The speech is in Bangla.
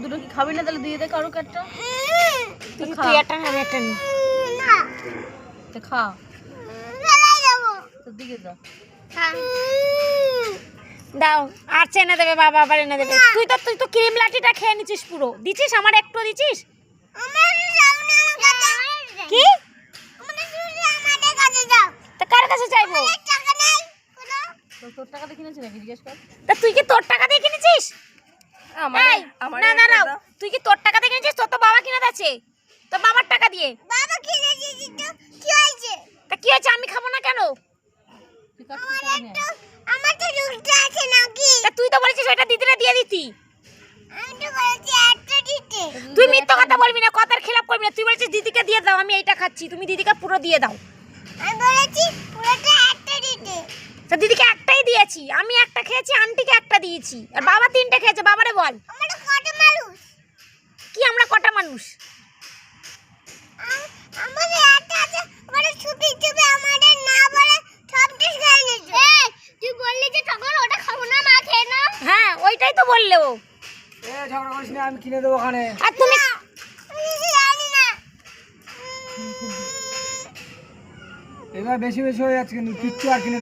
দুটো কি খাবি না? তাহলে দিয়ে দে কারো একটা। তুই একটা আমি একটা নি তো খা, তোর দিকে যা। দাও আর এনে দেবে বাবা, আবার এনে দেবে। তুই তো ক্রিম লাঠিটা খেয়ে নিছিস পুরো। দিছিস আমার একটু দিছিস? কি তা কার কাছে চাইবো? তোর টাকা দিয়ে কিনেছি নাকি জিজ্ঞেস কর। তা তুই কি তোর টাকা দিয়ে কিনেছিস? এই, আমার না না না, তুই কি তোর টাকা দিয়ে কিনেছিস? তোর তো বাবা কিনে দিয়েছে, তোর বাবার টাকা দিয়ে। বাবা কিনেছি তো কি হয়েছে? তা কি হয়েছে? আমি খাবো না কেন? আমার তো দুটো আছে নাকি? তা তুই তো বলেছিস ওটা দিদিরে দিয়ে দিতি। আমি তো বলেছি একটা দিতে। তুই মিথ্যা কথা বলবি না, কথার খেলাপ করবি না। তুই বলেছিস দিদিকে দিয়ে দাও, আমি এইটা খাচ্ছি। তুমি দিদিকে পুরো দিয়ে দাও। আমি বলেছি পুরোটা একটা দিতে। তা দিদিকে একটাই দিয়েছি, আমি একটা খেয়েছি, আন্টিকে একটা দিয়েছি, আর বাবা তিনটে খেয়েছে। বাবারে বল আমরা কত মানুষ? কি আমরা কটা মানুষ? আমাদের একটা আছে, আমাদের ছুটি ছুটি আমাদের না বলে সব কিছু খেয়ে নিয়েছে। এই তুই বললি যে তখন ওটা খাবো না, মা খেয়ে না। হ্যাঁ ওইটাই তো বললো। এ ঝগড়া করিস না, আমি কিনে দেবো ওখানে। আর তুমি আমি কিছু জানি না। এবার বেশি বেশি হয়ে যাচ্ছে কিন্তু কিচ্ছু আর কিনে